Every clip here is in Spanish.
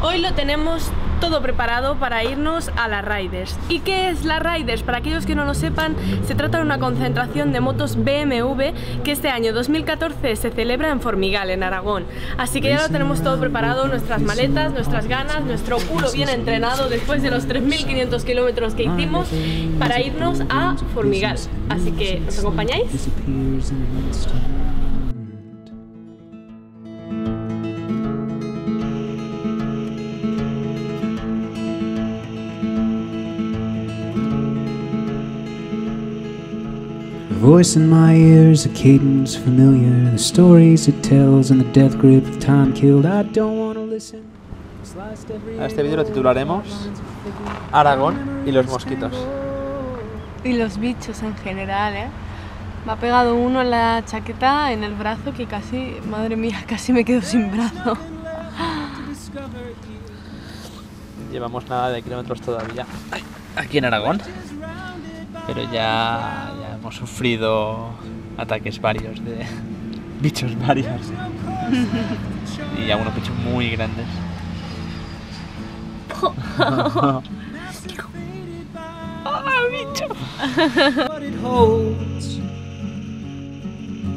Hoy lo tenemos todo preparado para irnos a la Riders. ¿Y qué es la Riders? Para aquellos que no lo sepan, se trata de una concentración de motos BMW que este año 2014 se celebra en Formigal, en Aragón. Así que ya lo tenemos todo preparado, nuestras maletas, nuestras ganas, nuestro culo bien entrenado después de los 3.500 kilómetros que hicimos para irnos a Formigal. Así que, ¿nos acompañáis? A voice in my ears, a cadence familiar, the stories it tells and the death grip of time killed. I don't want to listen. A este vídeo lo titularemos Aragón y los mosquitos. Y los bichos en general, ¿eh? Me ha pegado uno en la chaqueta, en el brazo, que casi, madre mía, casi me quedo sin brazo. Llevamos nada de kilómetros todavía aquí en Aragón, pero ya hemos sufrido ataques varios de bichos varios y algunos bichos muy grandes. ¡Ah, bicho! What it holds,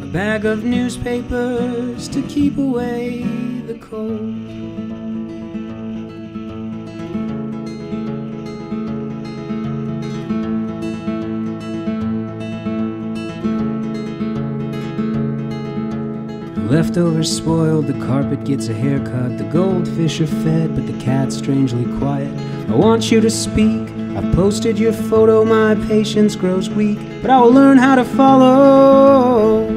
a bag of newspapers to keep away the cold. Leftovers spoiled, the carpet gets a haircut, the goldfish are fed, but the cat's strangely quiet. I want you to speak, I've posted your photo, my patience grows weak, but I will learn how to follow.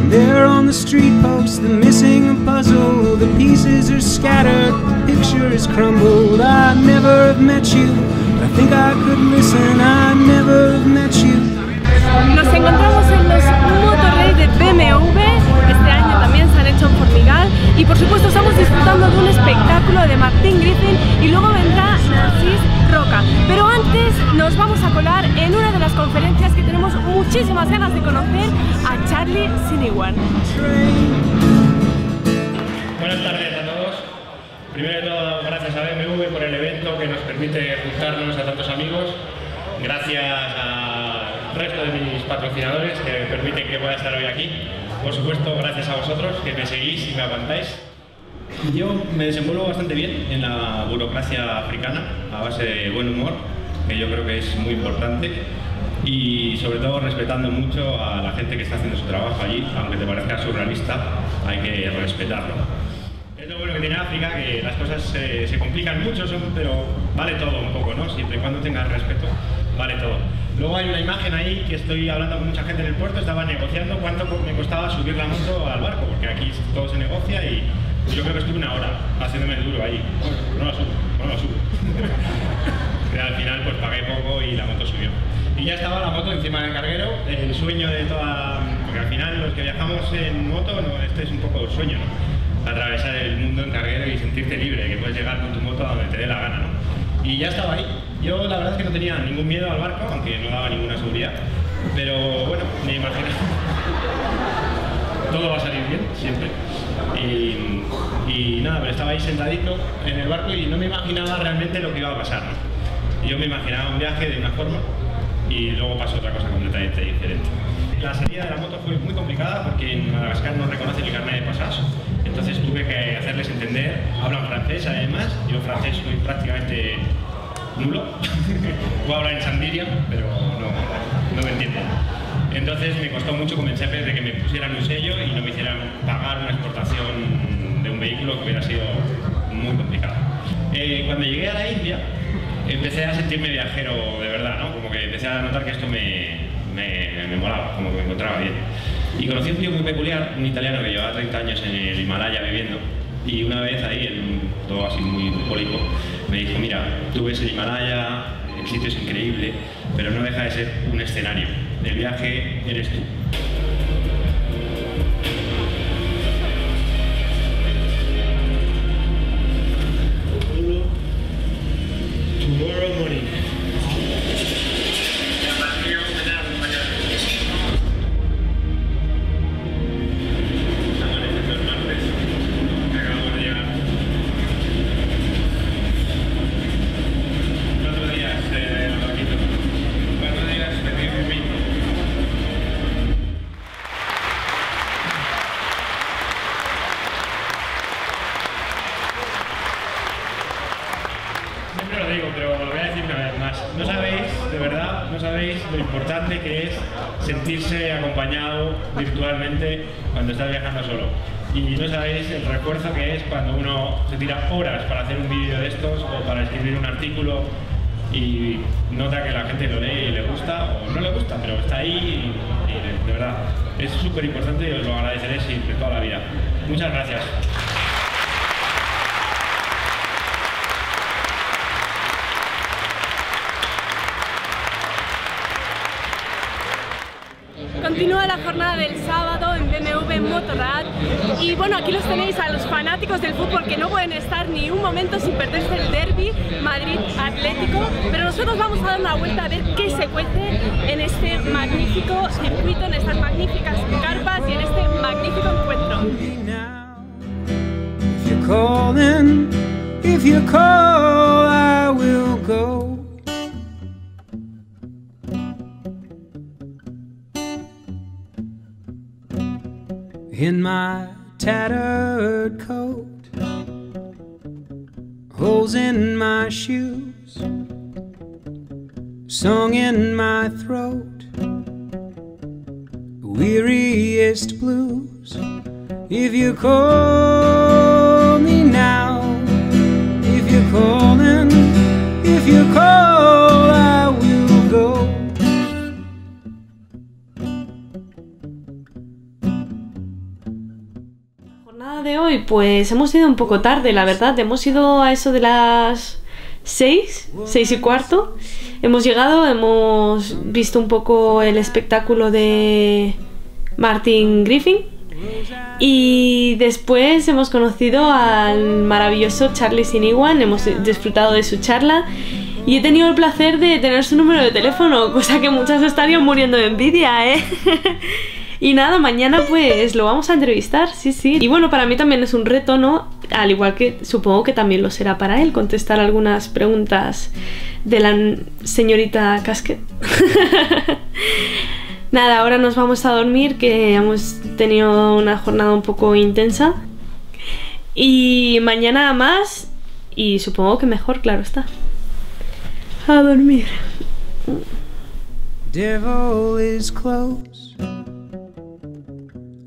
There on the street post, the missing a puzzle, the pieces are scattered, the picture is crumbled. I never have met you, but I think I could listen. I never have met you. Nos encontramos en los Motorrey de BMW, este año también se han hecho en Formigal, y por supuesto estamos disfrutando de un espectáculo de Martín Griffin y luego vendrá Narcís Roca. Pero antes nos vamos a colar en una de las conferencias que tenemos muchísimas ganas de conocer, a Charlie Sinewan. Buenas tardes a todos. Primero de todo, gracias a BMW por el evento que nos permite juntarnos a tantos amigos. Gracias al resto de mis patrocinadores que me permiten que pueda estar hoy aquí. Por supuesto, gracias a vosotros que me seguís y me aguantáis. Yo me desenvuelvo bastante bien en la burocracia africana a base de buen humor, que yo creo que es muy importante, y sobre todo respetando mucho a la gente que está haciendo su trabajo allí. Aunque te parezca surrealista, hay que respetarlo. Es lo bueno que tiene África, que las cosas se complican mucho, pero vale todo un poco, ¿no? Siempre y cuando tengas respeto, vale todo. Luego hay una imagen ahí que estoy hablando con mucha gente en el puerto, estaba negociando cuánto me costaba subir la moto al barco, porque aquí todo se negocia y yo creo que estuve una hora haciéndome el duro ahí. No la subo. Pero al final pues pagué poco y la moto subió. Y ya estaba la moto encima del carguero, el sueño de toda... Porque al final los que viajamos en moto, no, este es un poco el sueño, ¿no? Atravesar el mundo en carguero y sentirte libre, que puedes llegar con tu moto a donde te dé la gana, ¿no? Y ya estaba ahí. Yo la verdad es que no tenía ningún miedo al barco, aunque no daba ninguna seguridad. Pero bueno, me imaginé. Todo va a salir bien, siempre. Y nada, pero estaba ahí sentadito en el barco y no me imaginaba realmente lo que iba a pasar, ¿no? Yo me imaginaba un viaje de una forma y luego pasó otra cosa completamente diferente. La salida de la moto fue muy complicada porque en Madagascar no reconocen el carnet de pasaje. Entonces tuve que hacerles entender, hablan francés además, yo francés soy prácticamente nulo, puedo hablar en Sandiria, pero no me entienden. Entonces me costó mucho convencerles de que me pusieran un sello y no me hicieran pagar una exportación de un vehículo, que hubiera sido muy complicado. Cuando llegué a la India empecé a sentirme viajero de verdad, ¿no? Como que empecé a notar que esto me molaba, como que me encontraba bien. Y conocí un tío muy peculiar, un italiano que llevaba 30 años en el Himalaya viviendo, y una vez ahí, todo así muy bucólico, me dijo: mira, tú ves el Himalaya, el sitio es increíble, pero no deja de ser un escenario. El viaje eres tú. Tomorrow morning. digo, pero lo voy a decir una vez más. No sabéis, de verdad, no sabéis lo importante que es sentirse acompañado virtualmente cuando estás viajando solo. Y no sabéis el refuerzo que es cuando uno se tira horas para hacer un vídeo de estos o para escribir un artículo y nota que la gente lo lee y le gusta o no le gusta, pero está ahí y de verdad es súper importante y os lo agradeceré siempre, toda la vida. Muchas gracias. Continúa la jornada del sábado en BMW Motorrad y bueno, aquí los tenéis a los fanáticos del fútbol que no pueden estar ni un momento sin perderse el derbi Madrid-Atlético, pero nosotros vamos a dar una vuelta a ver qué se cuece en este magnífico circuito, en estas magníficas carpas y en este magnífico encuentro. If you call, I will go. In my tattered coat, holes in my shoes, song in my throat, weariest blues. If you call me now, if you're calling, if you call, I will go. De hoy, pues hemos ido un poco tarde, la verdad. Hemos ido a eso de las 6:15. Hemos llegado, hemos visto un poco el espectáculo de Martin Griffin y después hemos conocido al maravilloso Charlie Siniwan, hemos disfrutado de su charla y he tenido el placer de tener su número de teléfono, cosa que muchas estarían muriendo de envidia, ¿eh? Y nada, mañana pues lo vamos a entrevistar, sí. Y bueno, para mí también es un reto, ¿no? Al igual que supongo que también lo será para él, contestar algunas preguntas de la señorita Casquet. Nada, ahora nos vamos a dormir, que hemos tenido una jornada un poco intensa. Y mañana más, y supongo que mejor, claro está. A dormir. Devil is close,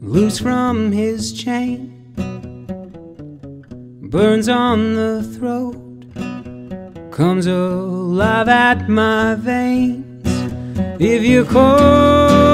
loose from his chain, burns on the throat, comes alive at my veins. If you call